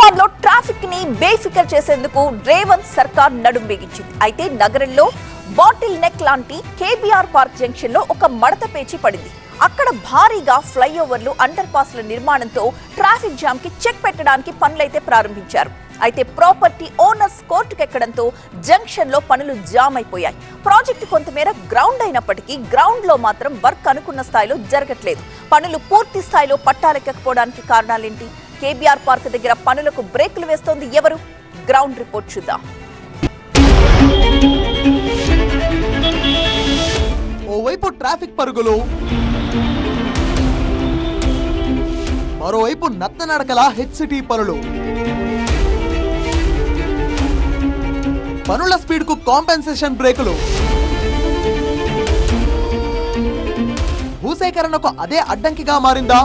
నిజామాబాద్ లో ట్రాఫిక్ ని బేఫికర్ చేసేందుకు రేవంత్ సర్కార్ నడుం బిగించింది. అయితే నగరంలో బాటిల్ నెక్ లాంటి కేబీఆర్ పార్క్ జంక్షన్ లో ఒక మడత పేచి పడింది. అక్కడ భారీగా ఫ్లైఓవర్లు, అండర్ పాస్ల నిర్మాణంతో ట్రాఫిక్ జామ్ కి చెక్ పెట్టడానికి పనులైతే ప్రారంభించారు. అయితే ప్రాపర్టీ ఓనర్స్ కోర్టుకెక్కడంతో జంక్షన్ లో పనులు జామ్ అయిపోయాయి. ప్రాజెక్టు కొంతమేర గ్రౌండ్ అయినప్పటికీ గ్రౌండ్ లో మాత్రం వర్క్ అనుకున్న స్థాయిలో జరగట్లేదు. పనులు పూర్తి స్థాయిలో పట్టాలెక్కకపోవడానికి కారణాలేంటి? కేబీఆర్ పార్క్ దగ్గర పనులకు బ్రేకులు వేస్తోంది ఎవరు? గ్రౌండ్ రిపోర్ట్ చూద్దాం. ఓవైపు ట్రాఫిక్ పరుగులు, మరోవైపు నత్తనడకల హెచ్సిటీ పనులు. పనుల స్పీడ్ కు కాంపెన్సేషన్ బ్రేకులు. భూసేకరణకు అదే అడ్డంకిగా మారిందా?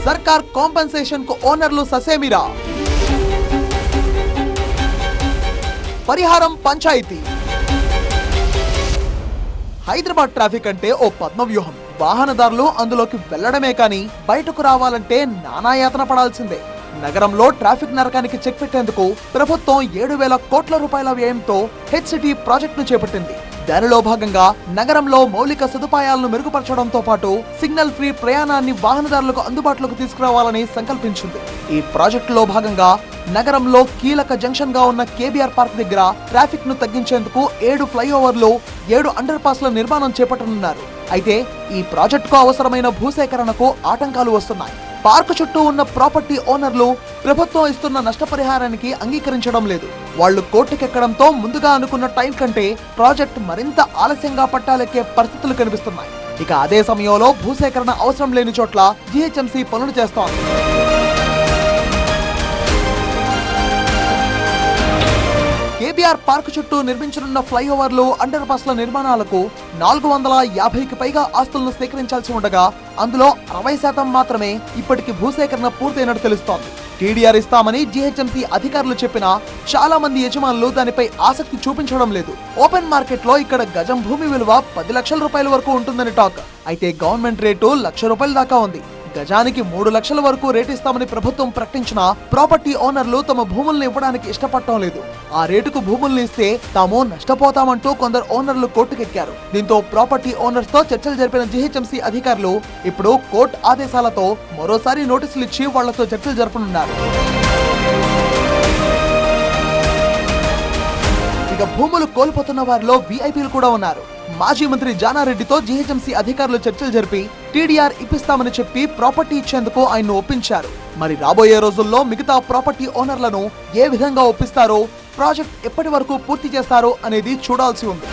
సర్కార్ కాంపెన్సేషన్ కు ఓనర్లు ససేమిరా. పరిహారం పంచాయతీ. హైదరాబాద్ ట్రాఫిక్ అంటే ఓ పద్మవ్యూహం. వాహనదారులు అందులోకి వెళ్లడమే కానీ బయటకు రావాలంటే నానాయాతన పడాల్సిందే. నగరంలో ట్రాఫిక్ నరకానికి చెక్ పెట్టేందుకు ప్రభుత్వం 7,000 కోట్ల రూపాయల వ్యయంతో హెచ్సిటీ ప్రాజెక్టును చేపట్టింది. దానిలో భాగంగా నగరంలో మౌలిక సదుపాయాలను మెరుగుపరచడంతో పాటు సిగ్నల్ ఫ్రీ ప్రయాణాన్ని వాహనదారులకు అందుబాటులోకి తీసుకురావాలని సంకల్పించింది. ఈ ప్రాజెక్టులో భాగంగా నగరంలో కీలక జంక్షన్ గా ఉన్న కేబీఆర్ పార్క్ దగ్గర ట్రాఫిక్ ను తగ్గించేందుకు 7 ఫ్లైఓవర్లు, 7 అండర్ పాస్ల నిర్మాణం చేపట్టనున్నారు. అయితే ఈ ప్రాజెక్టుకు అవసరమైన భూసేకరణకు ఆటంకాలు వస్తున్నాయి. పార్కు చుట్టూ ఉన్న ప్రాపర్టీ ఓనర్లు ప్రభుత్వం ఇస్తున్న నష్టపరిహారానికి అంగీకరించడం లేదు. వాళ్లు కోర్టుకెక్కడంతో ముందుగా అనుకున్న టైం కంటే ప్రాజెక్ట్ మరింత ఆలస్యంగా పట్టాలెక్కే పరిస్థితులు కనిపిస్తున్నాయి. ఇక అదే సమయంలో భూసేకరణ అవసరం లేని చోట్ల జీహెచ్ఎంసీ పనులు చేస్తోంది. కేబీఆర్ పార్క్ చుట్టూ నిర్మించనున్న ఫ్లైఓవర్లు, అండర్ పాస్ల నిర్మాణాలకు 450కి పైగా ఆస్తులను సేకరించాల్సి ఉండగా అందులో 60% మాత్రమే ఇప్పటికి భూసేకరణ పూర్తయినట్టు తెలుస్తోంది. టీడీఆర్ ఇస్తామని జీహెచ్ఎంసీ అధికారులు చెప్పినా చాలా మంది యజమానులు దానిపై ఆసక్తి చూపించడం లేదు. ఓపెన్ మార్కెట్ లో ఇక్కడ గజం భూమి విలువ 10 లక్షల రూపాయల వరకు ఉంటుందని టాక్. అయితే గవర్నమెంట్ రేటు 1,00,000 రూపాయల దాకా ఉంది. గజానికి 3 లక్షల వరకు రేటు ఇస్తామని ప్రభుత్వం ప్రకటించినా ప్రాపర్టీ ఓనర్లు తమ భూములను ఇవ్వడానికి ఇష్టపడటం లేదు. ఆ రేటుకు భూములను ఇస్తే తాము నష్టపోతామంటూ కొందరు ఓనర్లు కోర్టుకెక్కారు. దీంతో ప్రాపర్టీ ఓనర్స్ తో చర్చలు జరిపిన జీహెచ్ఎంసీ అధికారులు ఇప్పుడు కోర్టు ఆదేశాలతో మరోసారి నోటీసులు ఇచ్చి వాళ్లతో చర్చలు జరపనున్నారు. ఇక భూములు కోల్పోతున్న వారిలో వీఐపీలు కూడా ఉన్నారు. మాజీ మంత్రి జానారెడ్డితో జీహెచ్ఎంసీ అధికారులు చర్చలు జరిపి టీడీఆర్ ఇప్పిస్తామని చెప్పి ప్రాపర్టీ ఇచ్చేందుకు ఆయన్ను ఒప్పించారు. మరి రాబోయే రోజుల్లో మిగతా ప్రాపర్టీ ఓనర్లను ఏ విధంగా ఒప్పిస్తారో, ప్రాజెక్ట్ ఎప్పటి వరకు పూర్తి చేస్తారో అనేది చూడాల్సి ఉంది.